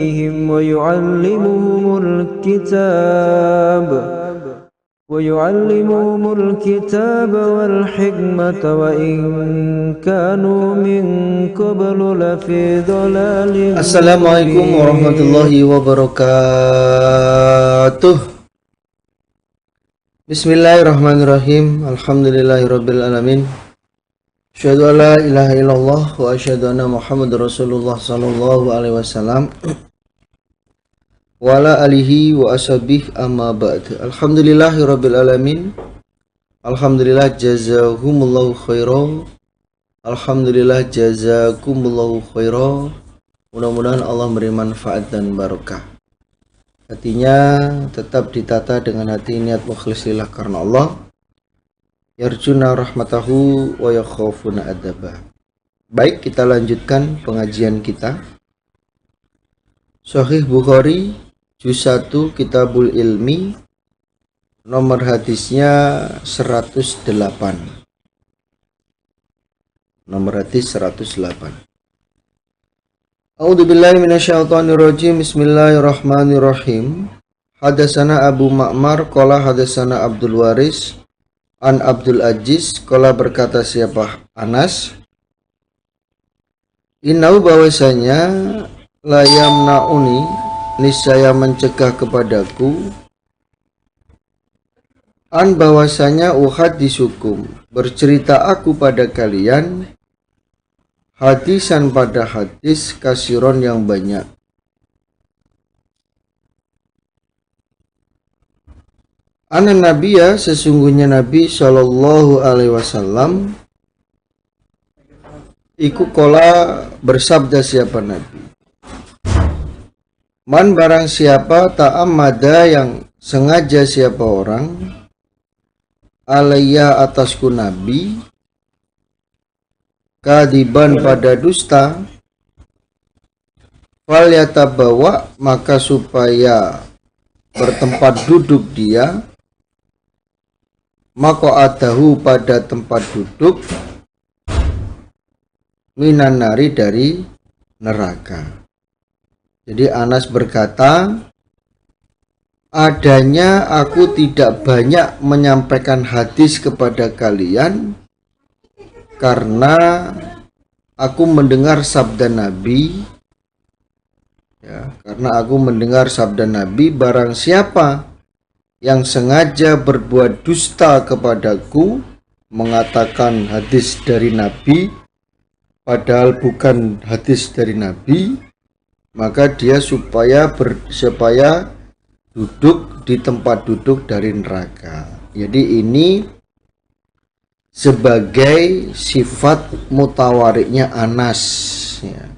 ويعلمهم الكتاب والحكمة وإن كانوا من قبل لفي ضلال. Assalamualaikum warahmatullahi wabarakatuh. Bismillahirrahmanirrahim. Alhamdulillahirabbil alamin. Asyhadu an la ilaha illallah wa asyhadu anna Muhammadar Rasulullah sallallahu alaihi wasallam. Wa ala alihi wa ashabihi amma ba'd. Alhamdulillahirabbil alamin. Alhamdulillah jazahumullahu khairan. Alhamdulillah jazakumullahu khairan. Mudah-mudahan Allah memberi manfaat dan barokah. Hatinya tetap ditata dengan hati niat mukhlis lillah karena Allah. Yarjuna rahmatahu wa yakhafuna adzabah. Baik, kita lanjutkan pengajian kita. Sahih Bukhari juz 1 Kitabul Ilmi, nomor hadisnya 108. Nomor hadis 108. A'udzubillahi minasyaitonirrajim. Bismillahirrahmanirrahim. Hadatsana Abu Ma'mar qala hadatsana Abdul Waris an Abdul Aziz qala berkata siapa Anas, inau bahwasanya la yamnauni niscaya mencegah kepadaku an bahwasanya uhadisukum bercerita aku pada kalian hadisan pada hadis kasiron yang banyak. Ana nabiya sesungguhnya Nabi sallallahu alaihi wasallam iku kola bersabda siapa Nabi, man barang siapa ta'amada yang sengaja siapa orang alayya atasku Nabi kadiban pada dusta fal yatabawa maka supaya bertempat duduk dia maq'adahu pada tempat duduk minan nari dari neraka. Jadi Anas berkata, adanya aku tidak banyak menyampaikan hadis kepada kalian karena aku mendengar sabda Nabi, ya, karena aku mendengar sabda Nabi, barang siapa yang sengaja berbuat dusta kepadaku, mengatakan hadis dari Nabi padahal bukan hadis dari Nabi, maka dia supaya duduk di tempat duduk dari neraka. Jadi ini sebagai sifat mutawariknya Anas, ya.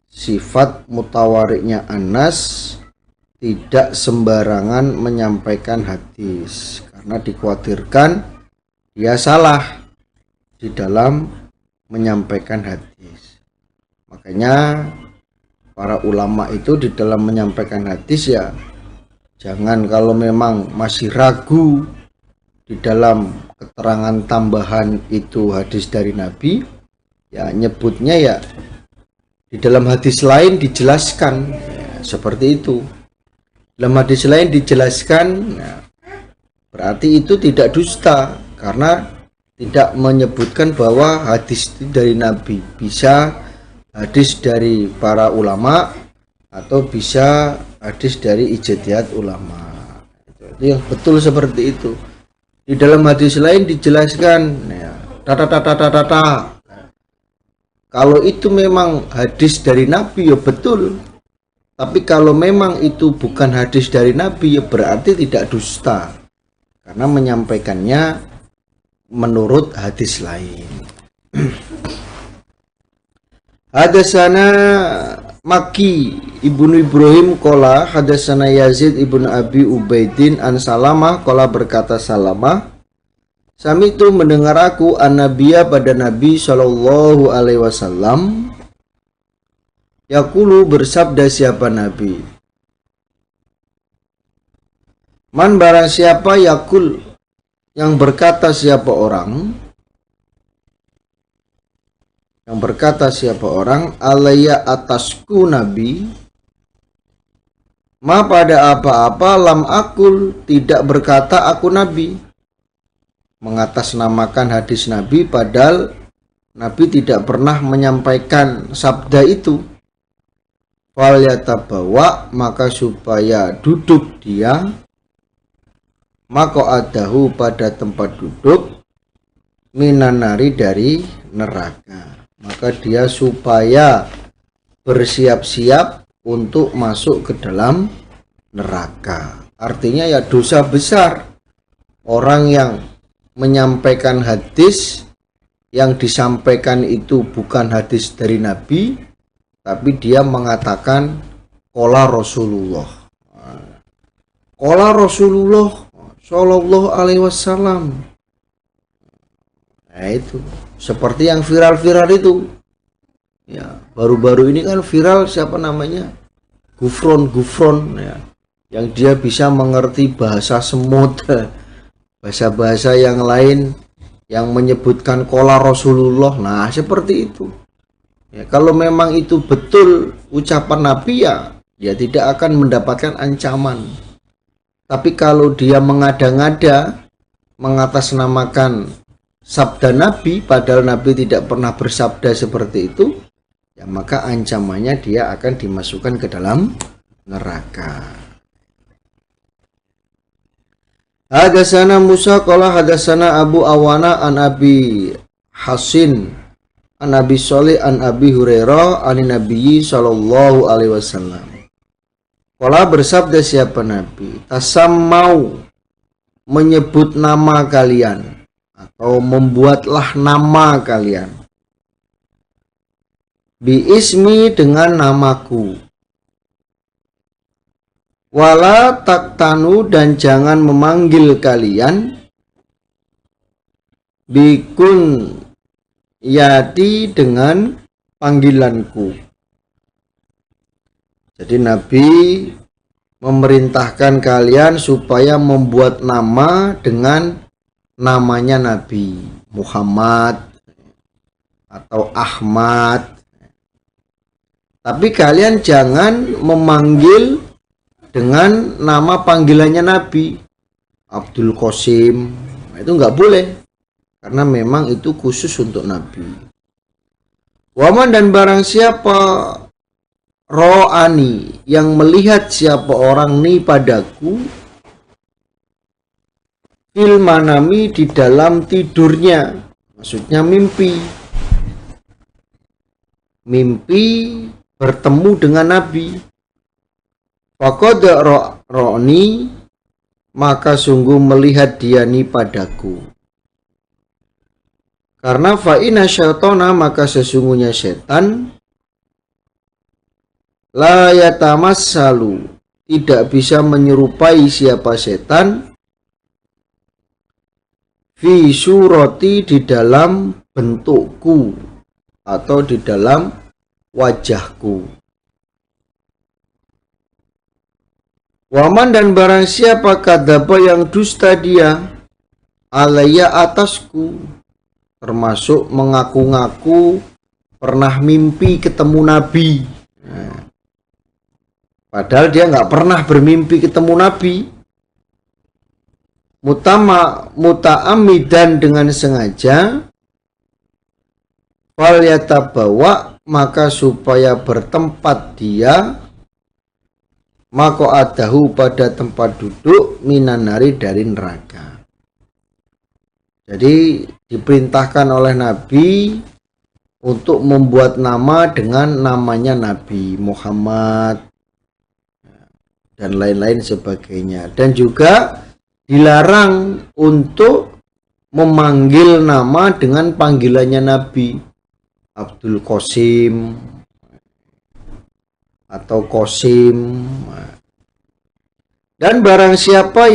Sifat mutawariknya Anas tidak sembarangan menyampaikan hadis karena dikhawatirkan dia salah di dalam menyampaikan hadis. Makanya para ulama itu di dalam menyampaikan hadis ya jangan kalau memang masih ragu di dalam keterangan tambahan itu hadis dari Nabi, ya nyebutnya ya di dalam hadis lain dijelaskan, ya, seperti itu. Dalam hadis lain dijelaskan, ya, berarti itu tidak dusta karena tidak menyebutkan bahwa hadis itu dari Nabi. Bisa hadis dari para ulama atau bisa hadis dari ijtihad ulama. Itu yang betul seperti itu. Di dalam hadis lain dijelaskan, ya, kalau itu memang hadis dari Nabi ya betul. Tapi kalau memang itu bukan hadis dari Nabi ya berarti tidak dusta karena menyampaikannya menurut hadis lain. Hadatsana Maki ibnu Ibrahim kola hadatsana Yazid ibnu Abi Ubaidin an Salamah kola berkata Salamah, sami itu mendengar aku an-nabiya pada Nabi sallallahu alaihi wasallam yaqulu bersabda siapa Nabi, man barang siapa yaqul yang berkata siapa orang Yang berkata siapa orang, alayya atasku Nabi, Ma pada apa-apa lam akul, tidak berkata aku nabi. Mengatasnamakan hadis Nabi padahal Nabi tidak pernah menyampaikan sabda itu. Fal yatabawa, maka supaya duduk dia maq'adahu pada tempat duduk minanari dari neraka. Maka dia supaya bersiap-siap untuk masuk ke dalam neraka. Artinya ya dosa besar orang yang menyampaikan hadis yang disampaikan itu bukan hadis dari Nabi, tapi dia mengatakan qala Rasulullah. Qala Rasulullah sallallahu alaihi wasallam. Nah, itu seperti yang viral-viral itu. Ya, baru-baru ini kan viral siapa namanya? Gufron ya. Yang dia bisa mengerti bahasa semut. Bahasa-bahasa yang lain yang menyebutkan qala Rasulullah. Nah, seperti itu. Ya, kalau memang itu betul ucapan Nabi ya, dia tidak akan mendapatkan ancaman. Tapi kalau dia mengada-ngada mengatasnamakan sabda Nabi padahal Nabi tidak pernah bersabda seperti itu, ya maka ancamannya dia akan dimasukkan ke dalam neraka. Hadasana Musa qala hadasana Abu Awana an Abi Hasin an Abi Sholih an Abi Hurairah an Nabi sallallahu alaihi wasallam. Qala bersabda siapa Nabi, tasammau, menyebut nama kalian atau membuatlah nama kalian. Bi ismi, dengan namaku. Wala taktanu, dan jangan memanggil kalian bikun yati, dengan panggilanku. Jadi Nabi memerintahkan kalian supaya membuat nama dengan namanya Nabi Muhammad atau Ahmad. Tapi kalian jangan memanggil dengan nama panggilannya Nabi Abdul Qasim. Itu nggak boleh, karena memang itu khusus untuk Nabi. Waman, dan barang siapa ro'ani, yang melihat siapa orang ni padaku, fil manami, di dalam tidurnya, maksudnya mimpi bertemu dengan Nabi. Faqad ro'ni, maka sungguh melihat dia ni padaku. Karena fa'ina syaitona, maka sesungguhnya setan, la yatamassalu, tidak bisa menyerupai siapa setan, fi surati, di dalam bentukku atau di dalam wajahku. Waman, dan barang siapa kadzaba, yang dusta dia, alaya, atasku, termasuk mengaku-ngaku pernah mimpi ketemu Nabi. Nah, padahal dia nggak pernah bermimpi ketemu Nabi. Muta'amidan, dengan sengaja, fal yatabawa, maka supaya bertempat dia, maq'adahu, pada tempat duduk, minanari, dari neraka. Jadi diperintahkan oleh Nabi untuk membuat nama dengan namanya Nabi Muhammad dan lain-lain sebagainya. Dan juga dilarang untuk memanggil nama dengan panggilannya Nabi Abdul Qasim atau Qasim. Dan barang siapa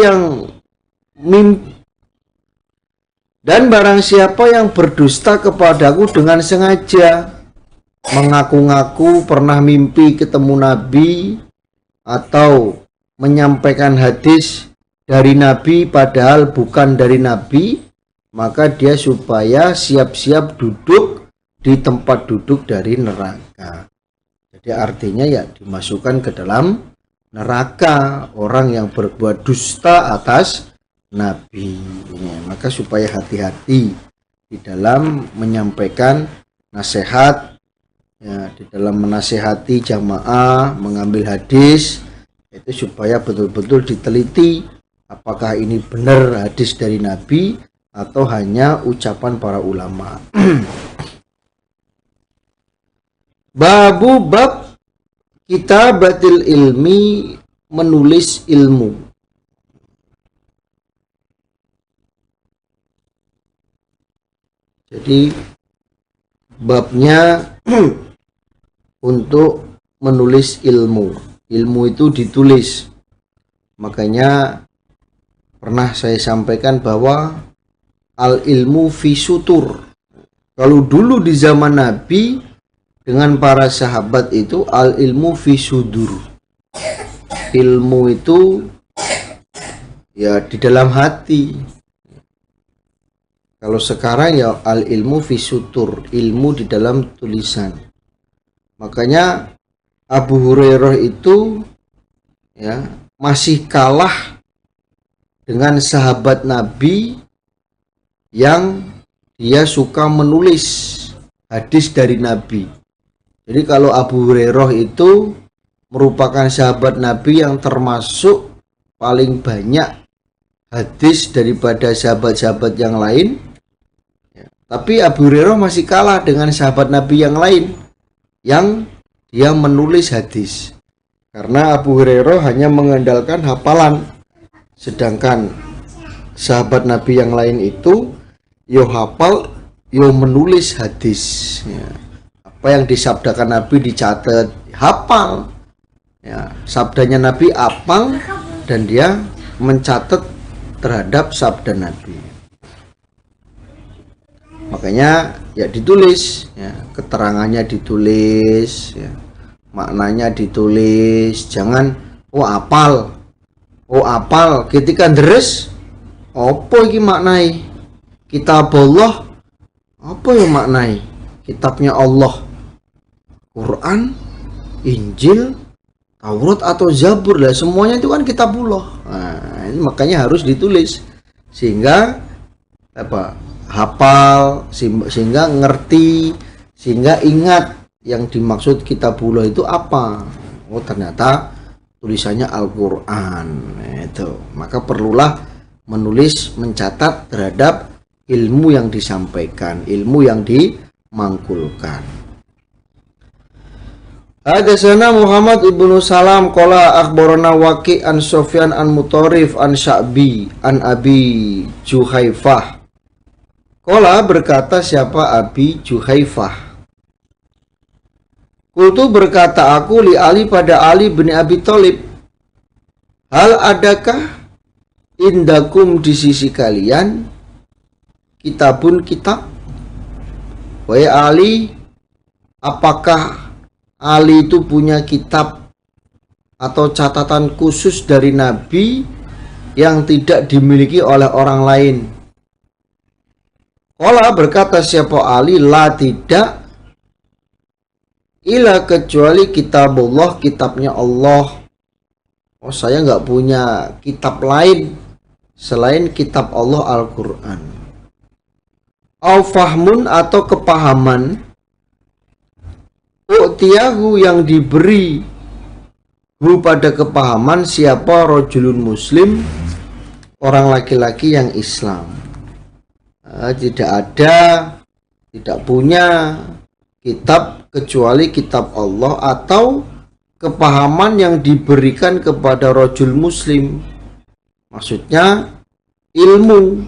yang berdusta kepadaku dengan sengaja, mengaku-ngaku pernah mimpi ketemu Nabi atau menyampaikan hadis dari Nabi padahal bukan dari Nabi, maka dia supaya siap-siap duduk di tempat duduk dari neraka. Jadi artinya ya dimasukkan ke dalam neraka orang yang berbuat dusta atas Nabi. Maka supaya hati-hati di dalam menyampaikan nasihat, ya, di dalam menasehati jamaah mengambil hadis, itu supaya betul-betul diteliti apakah ini benar hadis dari Nabi atau hanya ucapan para ulama. Bab kitabatil ilmi, menulis ilmu. Jadi babnya untuk menulis ilmu. Ilmu itu ditulis. Makanya pernah saya sampaikan bahwa al ilmu fi sutur. Kalau dulu di zaman Nabi dengan para sahabat itu al ilmu fi sudur. Ilmu itu ya di dalam hati. Kalau sekarang ya al ilmu fi sutur, ilmu di dalam tulisan. Makanya Abu Hurairah itu ya masih kalah dengan sahabat Nabi yang dia suka menulis hadis dari Nabi. Jadi kalau Abu Hurairah itu merupakan sahabat Nabi yang termasuk paling banyak hadis daripada sahabat-sahabat yang lain. Tapi Abu Hurairah masih kalah dengan sahabat Nabi yang lain yang dia menulis hadis. Karena Abu Hurairah hanya mengandalkan hafalan. Sedangkan sahabat Nabi yang lain itu yo hafal, yo menulis hadis. Ya. Apa yang disabdakan Nabi dicatat, hafal. Ya, sabdanya Nabi hafal dan dia mencatat terhadap sabda Nabi. Makanya ya ditulis, ya, keterangannya ditulis, ya, maknanya ditulis. Jangan hafal, ketika deres apa iki maknai? Kitab Allah apa yang maknai? Kitabnya Allah, Quran, Injil, Taurat atau Zabur lah, semuanya itu kan kitabullah. Nah, ini makanya harus ditulis sehingga apa? Hafal, sehingga ngerti, sehingga ingat yang dimaksud kitabullah itu apa. Oh, ternyata tulisannya Al-Quran. Itu maka perlulah menulis, mencatat terhadap ilmu yang disampaikan, ilmu yang dimangkulkan. Hadatsana Muhammad ibnu Salam qala akhbarana Waqi' an Sufyan an Mutarrif an Sya'bi an Abi Juhaifah. Qala berkata siapa Abi Juhaifah. Kultu berkata aku li Ali pada Ali bin Abi Thalib. Hal adakah indakum di sisi kalian kitabun kitab? Wahai Ali, apakah Ali itu punya kitab atau catatan khusus dari Nabi yang tidak dimiliki oleh orang lain? Qala berkata siapa Ali, la tidak, ila kecuali kitabullah, kitabnya Allah. Oh, saya nggak punya kitab lain selain kitab Allah Al-Quran. Au fahmun atau kepahaman, u'tiyahu yang diberi hu pada kepahaman siapa rajulun muslim, orang laki-laki yang Islam. Tidak ada, tidak punya kitab kecuali kitab Allah atau kepahaman yang diberikan kepada rajul muslim. Maksudnya ilmu,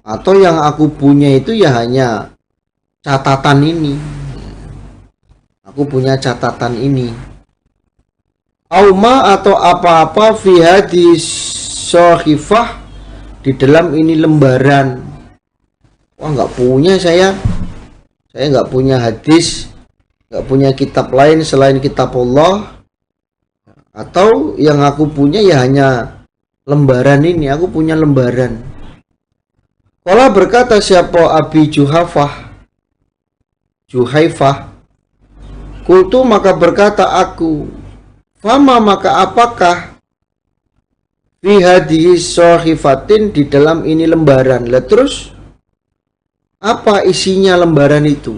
atau yang aku punya itu ya hanya catatan ini. Aku punya catatan ini. Auma atau apa-apa fi hadis sahifah, di dalam ini lembaran. Wah, nggak punya saya nggak punya hadis, nggak punya kitab lain selain kitab Allah. Atau yang aku punya ya hanya lembaran ini, aku punya lembaran. Qala berkata siapa Abi Juhaifah, kultu maka berkata aku, Fama maka apakah fi hadhihi sahifatin di dalam ini lembaran. Lah terus apa isinya lembaran itu?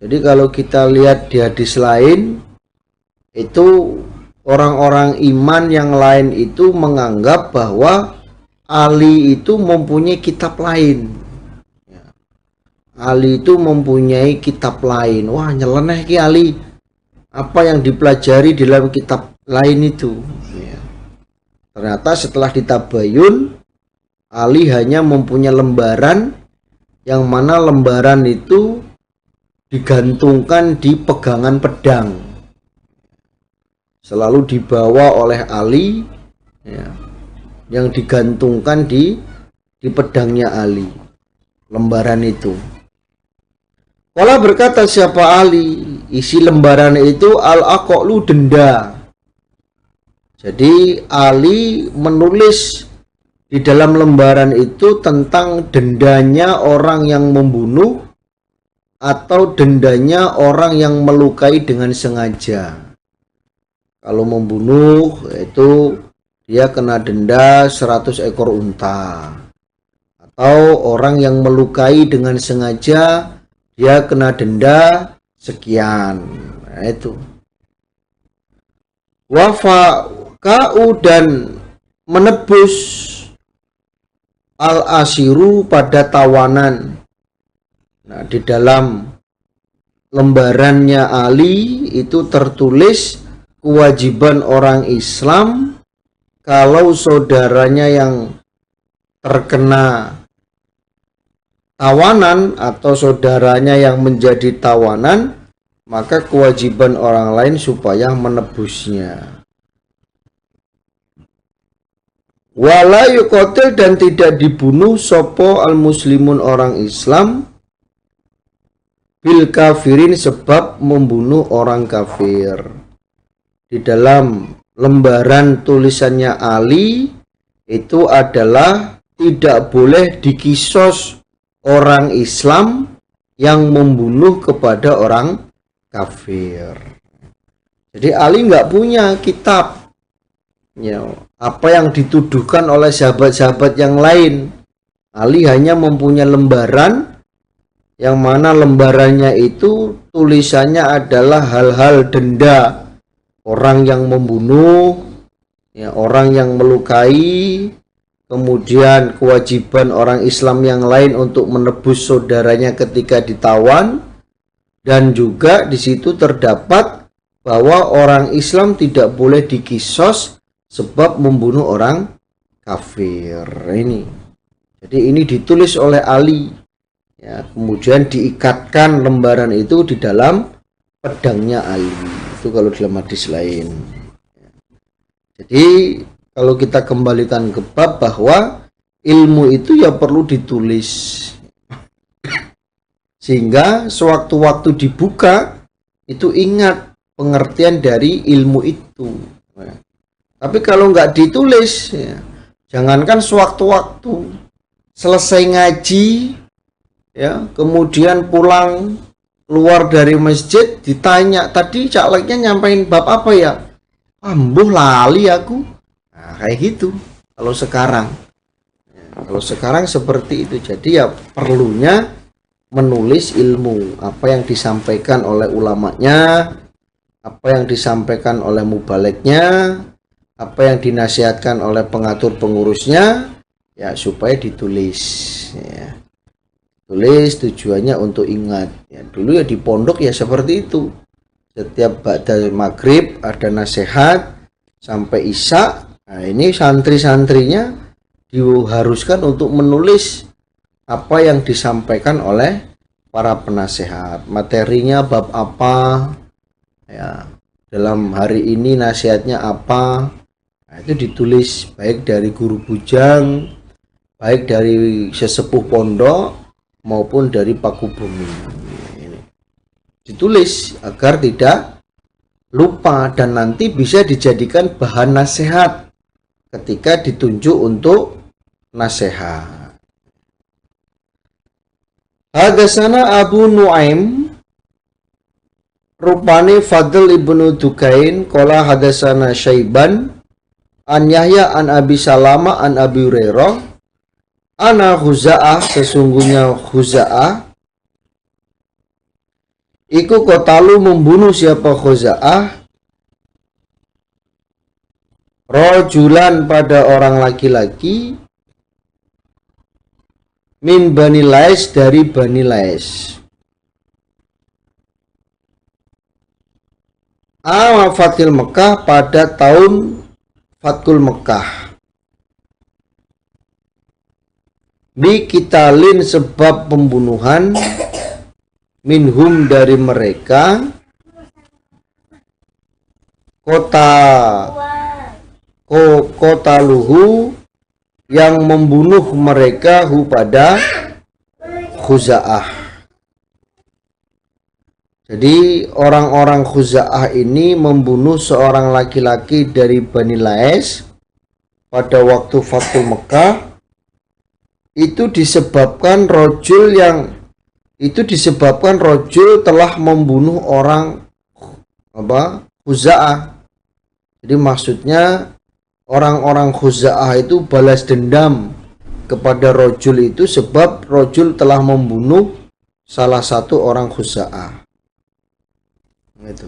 Jadi kalau kita lihat di hadis lain, itu orang-orang iman yang lain itu menganggap bahwa Ali itu mempunyai kitab lain. Ali itu mempunyai kitab lain. Wah, nyeleneh ki Ali. Apa yang dipelajari di dalam kitab lain itu? Ternyata setelah ditabayun, Ali hanya mempunyai lembaran yang mana lembaran itu digantungkan di pegangan pedang, selalu dibawa oleh Ali, ya, yang digantungkan di pedangnya Ali, lembaran itu. Kala berkata siapa Ali, isi lembaran itu al-aqlu denda. Jadi Ali menulis di dalam lembaran itu tentang dendanya orang yang membunuh atau dendanya orang yang melukai dengan sengaja. Kalau membunuh itu dia kena denda 100 ekor unta. Atau orang yang melukai dengan sengaja dia kena denda sekian. Nah, itu. Wafa'u dan menebus al-asiru pada tawanan. Nah, di dalam lembarannya Ali itu tertulis kewajiban orang Islam kalau saudaranya yang terkena tawanan atau saudaranya yang menjadi tawanan, maka kewajiban orang lain supaya menebusnya. Wala yuqatil dan tidak dibunuh sopo al-muslimun orang Islam bil kafirin sebab membunuh orang kafir. Di dalam lembaran tulisannya Ali itu adalah tidak boleh dikisos orang Islam yang membunuh kepada orang kafir. Jadi Ali nggak punya kitab, ya, apa yang dituduhkan oleh sahabat-sahabat yang lain. Ali hanya mempunyai lembaran yang mana lembarannya itu tulisannya adalah hal-hal denda orang yang membunuh, ya, orang yang melukai, kemudian kewajiban orang Islam yang lain untuk menebus saudaranya ketika ditawan, dan juga di situ terdapat bahwa orang Islam tidak boleh dikisos sebab membunuh orang kafir. Ini, jadi ini ditulis oleh Ali, ya, kemudian diikatkan lembaran itu di dalam pedangnya Ali. Itu kalau dalam hadis lain. Jadi kalau kita kembalikan ke bab bahwa ilmu itu ya perlu ditulis, sehingga sewaktu-waktu dibuka itu ingat pengertian dari ilmu itu. Tapi kalau nggak ditulis, ya, jangankan sewaktu-waktu, selesai ngaji, ya, kemudian pulang keluar dari masjid ditanya, tadi calegnya nyampein bab apa ya? Ambuh lali aku. Nah, kayak gitu. Kalau sekarang, ya, kalau sekarang seperti itu. Jadi ya perlunya menulis ilmu, apa yang disampaikan oleh ulamanya, apa yang disampaikan oleh mubaliknya, apa yang dinasihatkan oleh pengatur pengurusnya, ya supaya ditulis, ya. Tulis tujuannya untuk ingat, ya. Dulu ya di pondok ya seperti itu, setiap ba'da maghrib ada nasihat sampai isya. Nah, ini santri-santrinya diharuskan untuk menulis apa yang disampaikan oleh para penasehat, materinya bab apa, ya, dalam hari ini nasihatnya apa. Nah, itu ditulis baik dari guru bujang, baik dari sesepuh pondok maupun dari paku bumi. Ini ditulis agar tidak lupa dan nanti bisa dijadikan bahan nasihat ketika ditunjuk untuk nasihat. Hadasana Abu Nuaim rupane Fadl ibnu Dukain qala hadasana Syaiban an Yahya an Abi Salama an Abi Hurairah ana Khuza'ah, sesungguhnya Khuza'ah iku kotalu membunuh siapa Khuza'ah rojulan pada orang laki-laki min Bani Lais, dari Bani Lais. Ama Fatil Mekah, pada tahun Fatul Mekah. Bi kitalin, sebab pembunuhan, minhum, dari mereka, kota luhu, yang membunuh mereka hu pada Khuza'ah. Jadi orang-orang Khuza'ah ini membunuh seorang laki-laki dari Bani Lais pada waktu Fatul Mekah. Itu disebabkan rojul telah membunuh orang Khuza'ah. Jadi maksudnya orang-orang Khuza'ah itu balas dendam kepada rojul itu sebab rojul telah membunuh salah satu orang Khuza'ah. Itu.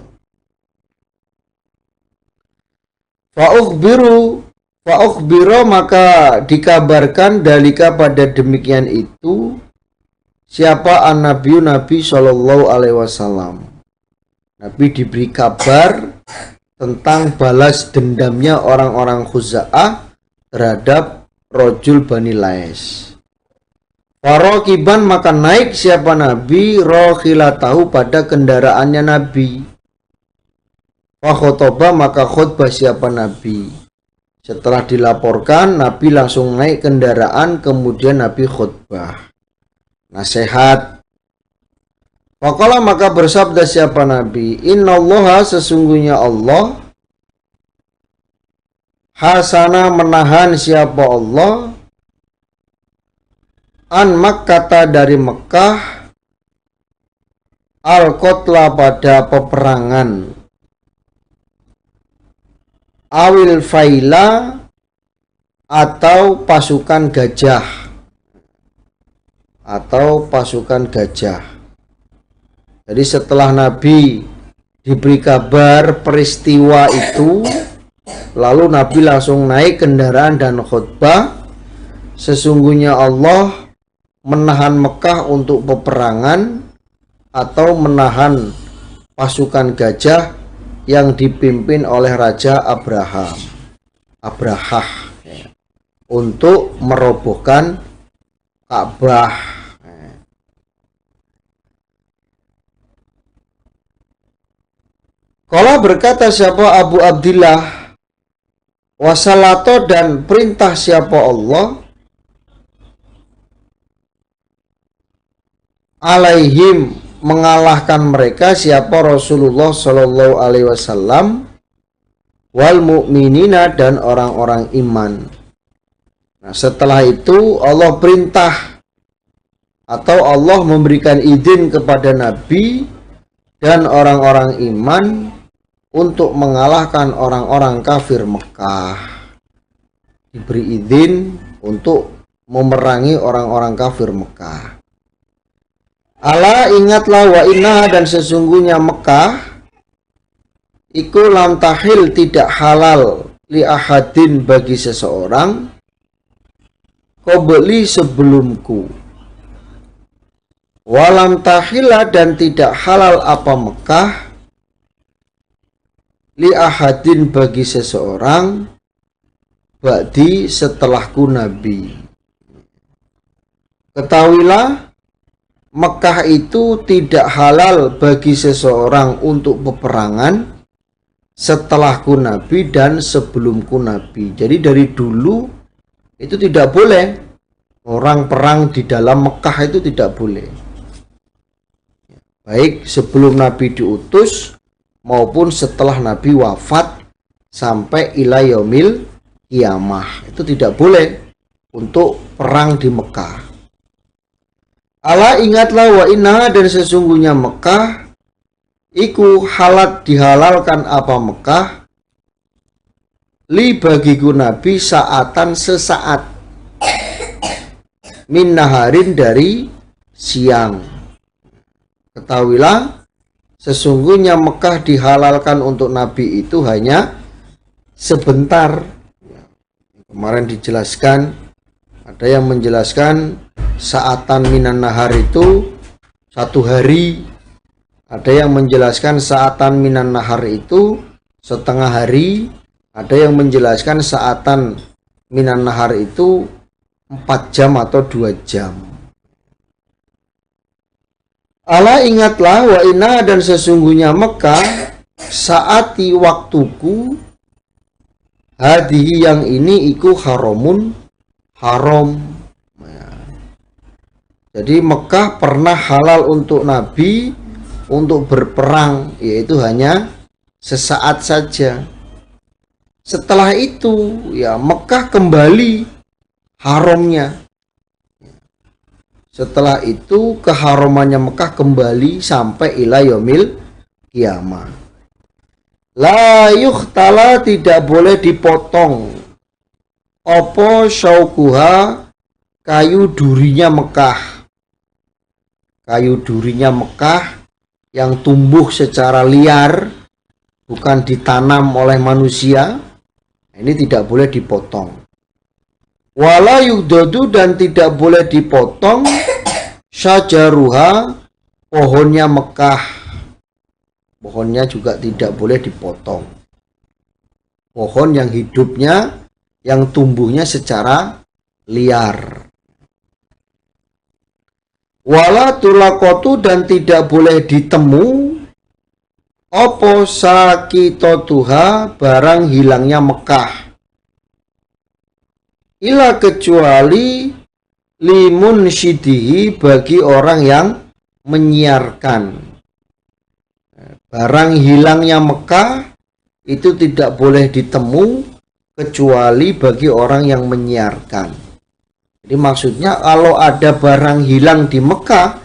Fa'ukhbiro, maka dikabarkan dalika pada demikian itu siapa an-nabiyu, Nabi sallallahu alaihi wasallam. Nabi diberi kabar tentang balas dendamnya orang-orang Khuza'ah terhadap rojul Bani Lais. Farokiban, maka naik siapa Nabi rohilatahu, pada kendaraannya Nabi. Fakhotoba, maka khutbah siapa Nabi. Setelah dilaporkan, Nabi langsung naik kendaraan, kemudian Nabi khutbah nasihat. Faqala, maka bersabda siapa Nabi, innallaha, sesungguhnya Allah, hasana, menahan siapa Allah, an Makkata, dari Mekah, al-qotla, pada peperangan, awil faila, atau pasukan gajah. Jadi setelah Nabi diberi kabar peristiwa itu, lalu Nabi langsung naik kendaraan dan khutbah, sesungguhnya Allah menahan Mekah untuk peperangan atau menahan pasukan gajah yang dipimpin oleh Raja Abrahah untuk merobohkan Ka'bah. Kala, berkata siapa Abu Abdillah, wasalato, dan perintah siapa Allah, alaihim, mengalahkan mereka siapa Rasulullah sallallahu alaihi wasallam, wal mu'minina, dan orang-orang iman. Nah, setelah itu Allah perintah atau Allah memberikan izin kepada Nabi dan orang-orang iman untuk mengalahkan orang-orang kafir Mekah. Diberi izin untuk memerangi orang-orang kafir Mekah. Ala, ingatlah, wa inna, dan sesungguhnya Mekah iku lam tahil, tidak halal, li ahadin, bagi seseorang, qabli, sebelumku, walam tahila, dan tidak halal apa Mekah, li ahadin, bagi seseorang, ba'di, setelahku Nabi. Ketahuilah, Mekah itu tidak halal bagi seseorang untuk peperangan setelahku Nabi dan sebelumku Nabi. Jadi dari dulu itu tidak boleh orang perang di dalam Mekah, itu tidak boleh. Baik sebelum Nabi diutus maupun setelah Nabi wafat sampai ila yaumil qiyamah, itu tidak boleh untuk perang di Mekah. Ala, ingatlah, wa inna, dan sesungguhnya Mekah iku halat dihalalkan apa Mekah li bagiku Nabi saatan sesaat min naharin dari siang. Ketahuilah sesungguhnya Mekah dihalalkan untuk Nabi itu hanya sebentar. Kemarin dijelaskan, ada yang menjelaskan saatan minan nahar itu 1 hari. Ada yang menjelaskan saatan minan nahar itu setengah hari. Ada yang menjelaskan saatan minan nahar itu 4 jam atau 2 jam. Ala ingatlah wa inna dan sesungguhnya Mekah saati waktuku hadihi yang ini iku haramun haram. Jadi Mekah pernah halal untuk Nabi untuk berperang, yaitu hanya sesaat saja. Setelah itu ya Mekah kembali haramnya. Setelah itu keharamannya Mekah kembali sampai ila yaumil kiamah. La yuhtala tidak boleh dipotong opo syaukuha kayu durinya Mekah. Kayu durinya Mekah yang tumbuh secara liar, bukan ditanam oleh manusia, ini tidak boleh dipotong. Wala yugdodu dan tidak boleh dipotong syajaruha pohonnya Mekah. Pohonnya juga tidak boleh dipotong. Pohon yang hidupnya, yang tumbuhnya secara liar. Wala tulakotu dan tidak boleh ditemu opo sakitotuha barang hilangnya Mekah. Ila kecuali limun syidihi bagi orang yang menyiarkan. Barang hilangnya Mekah itu tidak boleh ditemu kecuali bagi orang yang menyiarkan. Jadi maksudnya kalau ada barang hilang di Mekah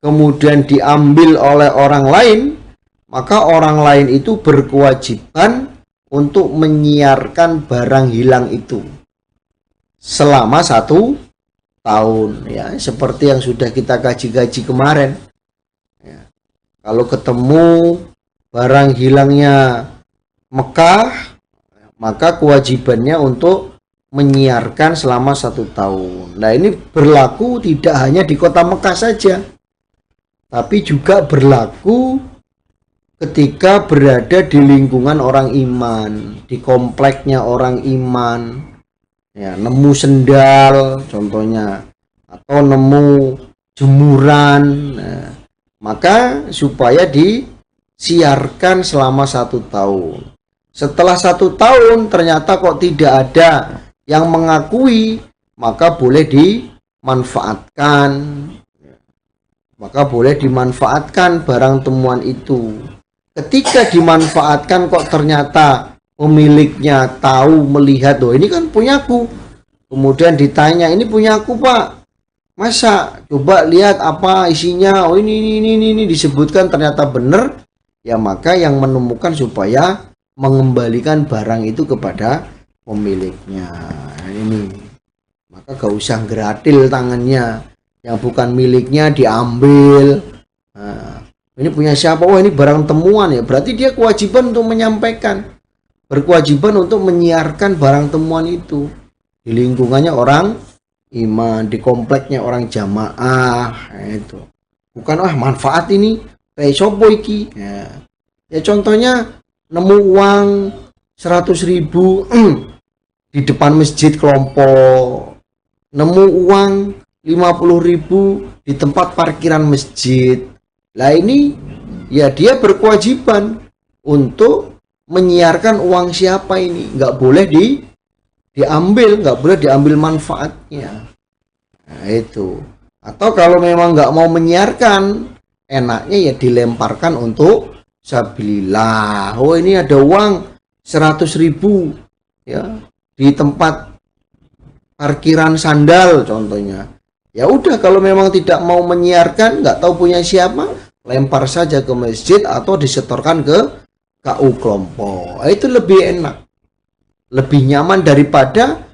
kemudian diambil oleh orang lain, maka orang lain itu berkewajiban untuk menyiarkan barang hilang itu selama 1 tahun, ya, seperti yang sudah kita kaji-kaji kemarin. Ya. Kalau ketemu barang hilangnya Mekah, maka kewajibannya untuk menyiarkan selama 1 tahun. Nah, ini berlaku tidak hanya di kota Mekah saja, tapi juga berlaku ketika berada di lingkungan orang iman, di kompleknya orang iman, ya, nemu sendal contohnya, atau nemu jemuran, nah, maka supaya disiarkan selama 1 tahun. Setelah 1 tahun ternyata kok tidak ada yang mengakui, maka boleh dimanfaatkan. Maka boleh dimanfaatkan barang temuan itu. Ketika dimanfaatkan kok ternyata pemiliknya tahu, melihat, oh ini kan punyaku. Kemudian ditanya, ini punyaku Pak. Masa? Coba lihat apa isinya. Oh ini disebutkan ternyata benar. Ya maka yang menemukan supaya mengembalikan barang itu kepada pemiliknya. Ini maka gak usah geratil tangannya, yang bukan miliknya diambil. Nah, ini punya siapa? Oh ini barang temuan, ya berarti dia kewajiban untuk menyampaikan, berkewajiban untuk menyiarkan barang temuan itu di lingkungannya orang iman, di kompleknya orang jamaah. Nah, itu bukan manfaat ini kayak sopo iki, ya contohnya nemu uang 100.000 di depan masjid kelompok, nemu uang 50.000 di tempat parkiran masjid. Lah ini ya dia berkewajiban untuk menyiarkan uang siapa ini, nggak boleh diambil, nggak boleh diambil manfaatnya. Nah, itu. Atau kalau memang nggak mau menyiarkan, enaknya ya dilemparkan untuk sabilillah. Oh ini ada uang 100.000 ya di tempat parkiran sandal contohnya. Ya udah, kalau memang tidak mau menyiarkan, nggak tahu punya siapa, lempar saja ke masjid atau disetorkan ke KU kelompok. Itu lebih enak, lebih nyaman daripada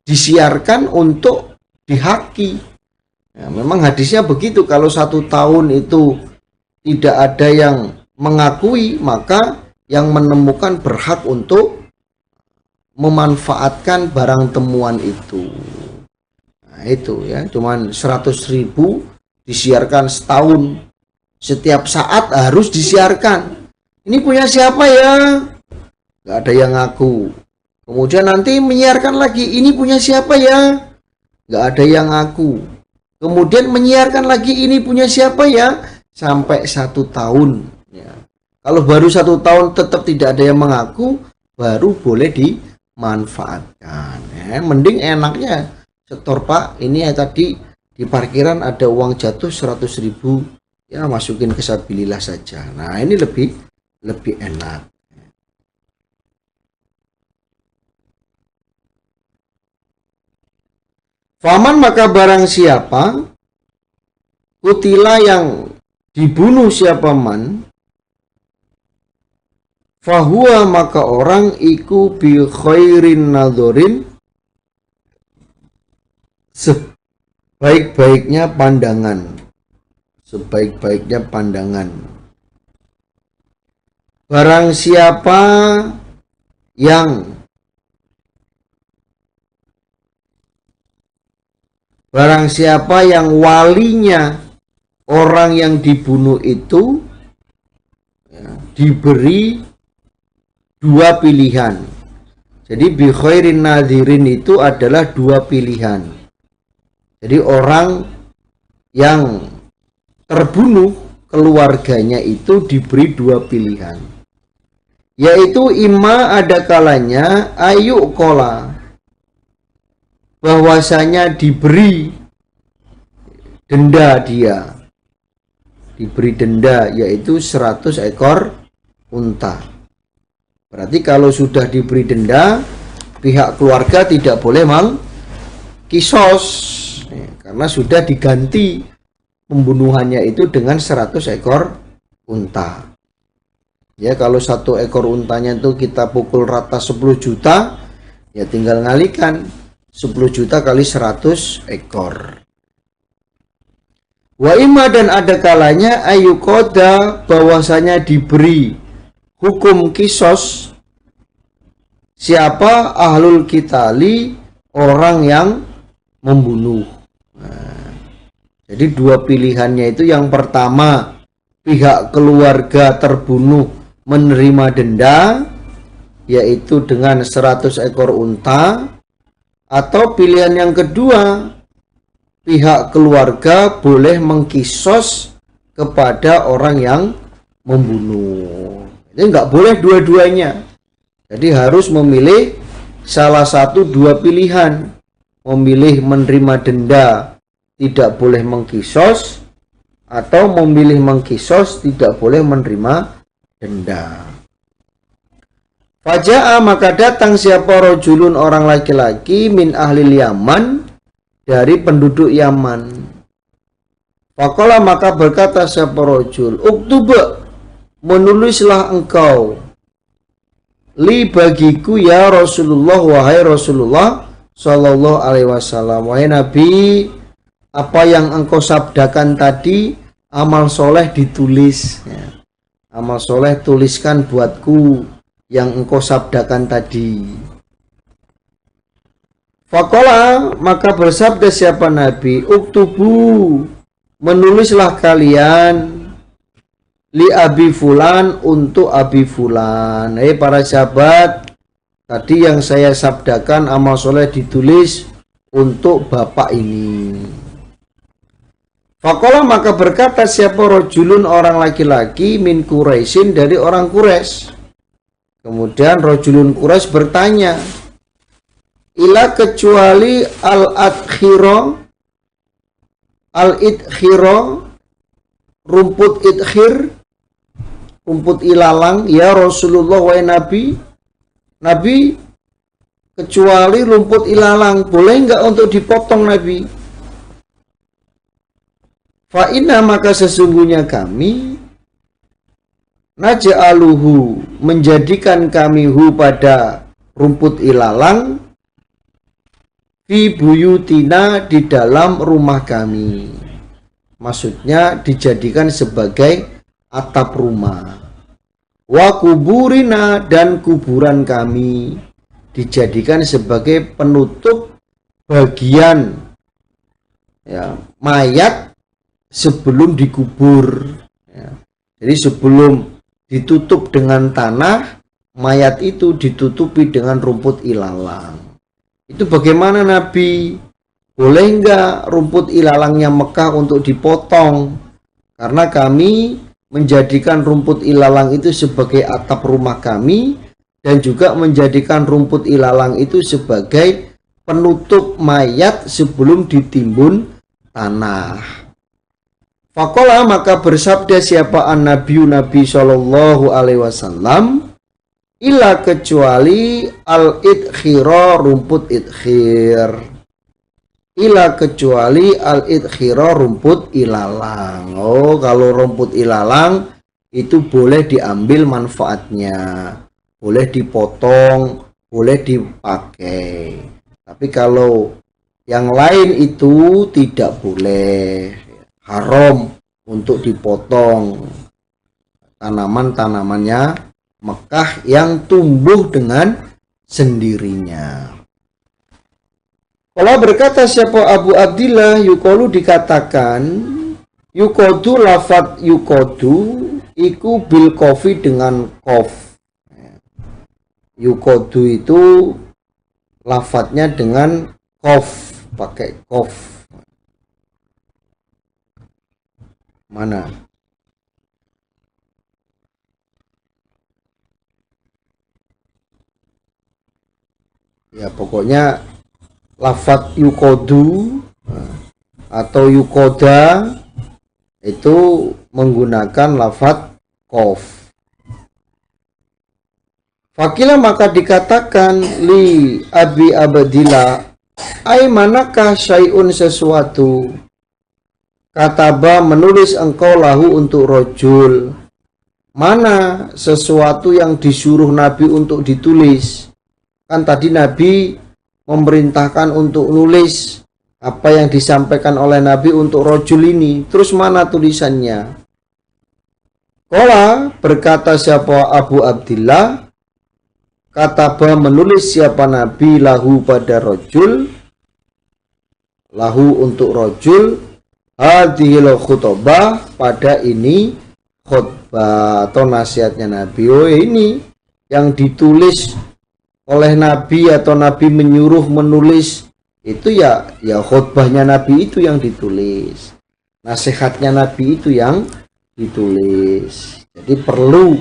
disiarkan untuk dihaki. Ya, memang hadisnya begitu, kalau 1 tahun itu tidak ada yang mengakui, maka yang menemukan berhak untuk memanfaatkan barang temuan itu. Nah itu ya, cuman 100.000 disiarkan setahun, setiap saat harus disiarkan. Ini punya siapa ya? Gak ada yang ngaku. Kemudian nanti menyiarkan lagi, ini punya siapa ya? Gak ada yang ngaku. Kemudian menyiarkan lagi, ini punya siapa ya? Sampai 1 tahun ya. Kalau baru 1 tahun tetap tidak ada yang mengaku, baru boleh dimanfaatkan ya. Mending enaknya setor Pak, ini ya tadi di parkiran ada uang jatuh 100.000, ya masukin ke sabilillah saja. Nah ini lebih enak. Faman maka barang siapa, kutila yang dibunuh siapa man, fahuwa maka orang iku bi khairin nadzorin, sebaik-baiknya pandangan, sebaik-baiknya pandangan. Barang siapa yang walinya orang yang dibunuh itu ya, diberi 2 pilihan. Jadi bi khairin nadhirin itu adalah 2 pilihan. Jadi orang yang terbunuh keluarganya itu diberi 2 pilihan. Yaitu imma ada kalanya ayu kola, bahwasanya diberi denda dia. Diberi denda yaitu 100 ekor unta. Berarti kalau sudah diberi denda, pihak keluarga tidak boleh kisos ya, karena sudah diganti pembunuhannya itu dengan 100 ekor unta. Ya kalau 1 ekor untanya itu kita pukul rata 10 juta, ya tinggal ngalikan 10 juta kali 100 ekor. Wa imma dan ada kalanya ayyuqada, bahwasanya diberi hukum kisos siapa ahlul qitali, orang yang membunuh. Nah, jadi 2 pilihannya itu, yang pertama pihak keluarga terbunuh menerima denda yaitu dengan 100 ekor unta, atau pilihan yang kedua pihak keluarga boleh mengkisos kepada orang yang membunuh. Jadi nggak boleh dua-duanya. Jadi harus memilih salah satu 2 pilihan. Memilih menerima denda, tidak boleh mengkisos, atau memilih mengkisos, tidak boleh menerima denda. Faja'a maka datang siapa rojulun orang laki-laki min ahli Yaman, dari penduduk Yaman. Faqala maka berkata siapa rojul, uktuba, menulislah engkau, li bagiku ya Rasulullah, wahai Rasulullah sallallahu alaihi wasallam, wahai Nabi, apa yang engkau sabdakan tadi, amal soleh ditulis ya. Amal soleh tuliskan buatku yang engkau sabdakan tadi. Faqala maka bersabda siapa Nabi, uktubu, menulislah kalian, li abi fulan, untuk abi fulan. Para sahabat, tadi yang saya sabdakan amal soleh ditulis untuk bapak ini. Faqala maka berkata siapa rojulun orang laki-laki min Quraisyin, dari orang Quraisy. Kemudian rojulun Quraisy bertanya, ila kecuali al-adkhiro, al-idkhiro, rumput idkhir, rumput ilalang, ya Rasulullah wahai Nabi, Nabi kecuali rumput ilalang, boleh enggak untuk dipotong Nabi? Fa inna maka sesungguhnya kami naj'aluhu menjadikan kami hu pada rumput ilalang fi buyutina di dalam rumah kami. Maksudnya dijadikan sebagai atap rumah. Wa kuburina dan kuburan kami dijadikan sebagai penutup bagian ya, mayat sebelum dikubur ya. Jadi sebelum ditutup dengan tanah, mayat itu ditutupi dengan rumput ilalang. Itu bagaimana Nabi? Boleh enggak rumput ilalangnya Mekah untuk dipotong? Karena kami menjadikan rumput ilalang itu sebagai atap rumah kami dan juga menjadikan rumput ilalang itu sebagai penutup mayat sebelum ditimbun tanah. Faqala maka bersabda siapa Nabi sallallahu alaihi wasallam, illa kecuali al-idkhira rumput idkhir. Illa kecuali al-idkhira rumput ilalang. Oh, kalau rumput ilalang itu boleh diambil manfaatnya, boleh dipotong, boleh dipakai. Tapi kalau yang lain itu tidak boleh. Haram untuk dipotong tanaman-tanamannya Mekah yang tumbuh dengan sendirinya. Kalau berkata siapa Abu Abdillah, yuqalu dikatakan, yuqadu lafat yuqadu iku bil kofi dengan kof. Yuqadu itu lafatnya dengan kof, pakai kof. Mana? Ya pokoknya lafadz yukodu atau yukoda itu menggunakan lafadz kof. Fakila maka dikatakan li Abi Abdillah, ai manakah syai'un sesuatu, kataba menulis engkau lahu untuk rojul, mana sesuatu yang disuruh Nabi untuk ditulis. Kan tadi Nabi memerintahkan untuk nulis apa yang disampaikan oleh Nabi untuk rojul ini. Terus mana tulisannya? Qala berkata siapa Abu Abdillah, kataba menulis siapa Nabi lahu pada rojul, lahu untuk rojul, hadhil khutbah pada ini khutbah atau nasihatnya Nabi. Oh ini yang ditulis oleh Nabi atau Nabi menyuruh menulis itu ya khutbahnya Nabi itu yang ditulis, nasihatnya Nabi itu yang ditulis. Jadi perlu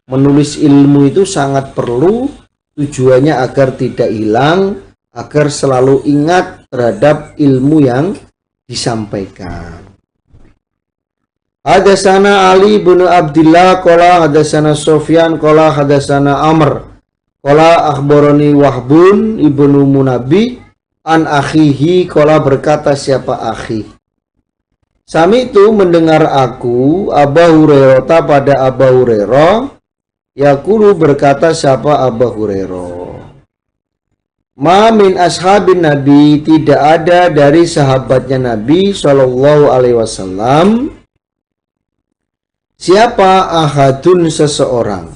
menulis ilmu itu sangat perlu, tujuannya agar tidak hilang, agar selalu ingat terhadap ilmu yang disampaikan. Hadatsana Ali bin Abdillah qala hadatsana Sufyan qala hadatsana Amr qala akhbarani Wahbun ibnu Munabbih an akhihi qala berkata siapa akhi, sami itu mendengar aku Abu Hurairah pada Abu Hurairah yaqulu berkata siapa Abu Hurairah, ma min ashabin Nabi, tidak ada dari sahabatnya Nabi Shallallahu Alaihi Wasallam, siapa ahadun seseorang,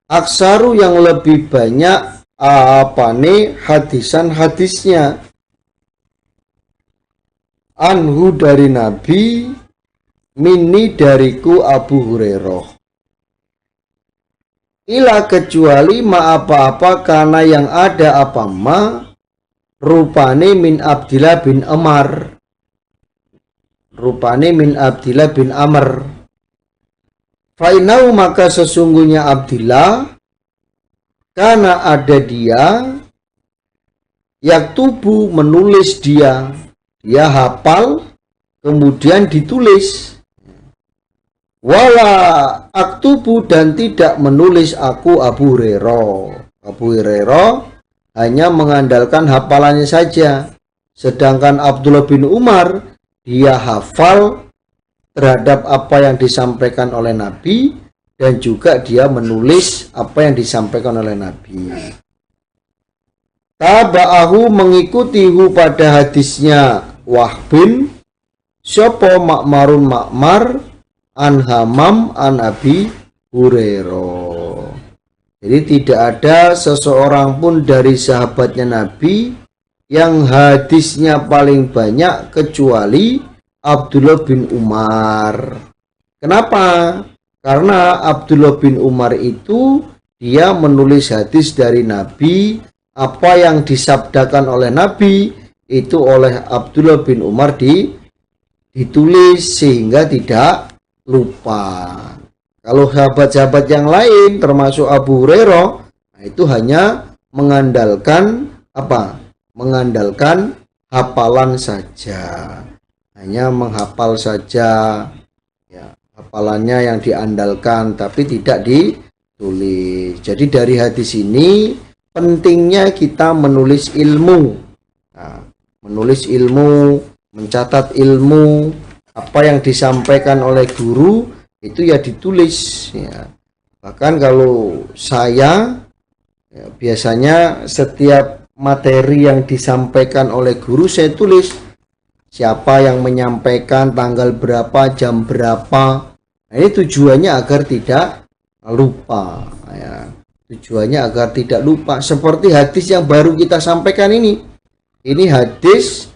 aksaru yang lebih banyak apane hadisan hadisnya, anhu dari Nabi, mini dariku Abu Hurairah, ila kecuali ma apa-apa karena yang ada apa ma rupane min Abdillah bin Amr, rupane min Abdillah bin Amr, fainau maka sesungguhnya Abdillah karena ada dia yaktubu menulis dia hafal kemudian ditulis, wala aktubu dan tidak menulis aku Abu Hurairah. Abu Hurairah hanya mengandalkan hafalannya saja, sedangkan Abdullah bin Umar dia hafal terhadap apa yang disampaikan oleh Nabi, dan juga dia menulis apa yang disampaikan oleh Nabi. Taba'ahu mengikutihu pada hadisnya Wahbin, sapa Ma'marun Ma'mar an Hamam an Abi Hurairah. Jadi tidak ada seseorang pun dari sahabatnya Nabi yang hadisnya paling banyak kecuali Abdullah bin Umar. Kenapa? Karena Abdullah bin Umar itu dia menulis hadis dari Nabi, apa yang disabdakan oleh Nabi itu oleh Abdullah bin Umar ditulis sehingga tidak lupa. Kalau sahabat-sahabat yang lain termasuk Abu Hurairah, nah itu hanya mengandalkan apa? Mengandalkan hafalan saja. Hanya menghafal saja. Ya, hafalannya yang diandalkan tapi tidak ditulis. Jadi dari hadis ini pentingnya kita menulis ilmu. Nah, menulis ilmu, mencatat ilmu, apa yang disampaikan oleh guru itu ya ditulis ya. Bahkan kalau saya ya, biasanya setiap materi yang disampaikan oleh guru saya tulis siapa yang menyampaikan, tanggal berapa, jam berapa. Nah, ini tujuannya agar tidak lupa ya. Tujuannya agar tidak lupa. Seperti hadis yang baru kita sampaikan ini hadis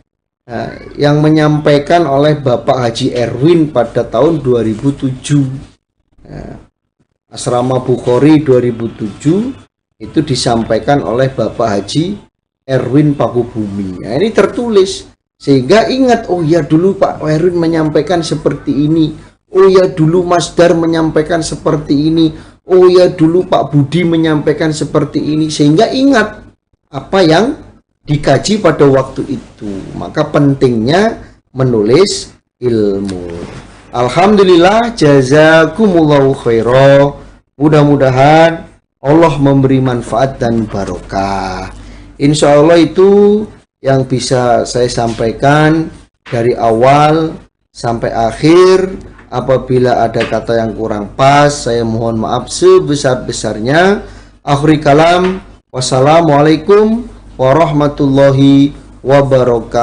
yang menyampaikan oleh Bapak Haji Erwin pada tahun 2007. Asrama Bukhari 2007 itu disampaikan oleh Bapak Haji Erwin Pakubumi. Nah, ini tertulis sehingga ingat, oh ya dulu Pak Erwin menyampaikan seperti ini. Oh ya dulu Mas Dar menyampaikan seperti ini. Oh ya dulu Pak Budi menyampaikan seperti ini, sehingga ingat apa yang dikaji pada waktu itu. Maka pentingnya menulis ilmu. Alhamdulillah, jazakumullahu khairan. Mudah-mudahan Allah memberi manfaat dan barokah. Insya Allah itu yang bisa saya sampaikan dari awal sampai akhir. Apabila ada kata yang kurang pas, saya mohon maaf sebesar-besarnya. Akhir kalam, wassalamualaikum warahmatullahi wabarakatuh.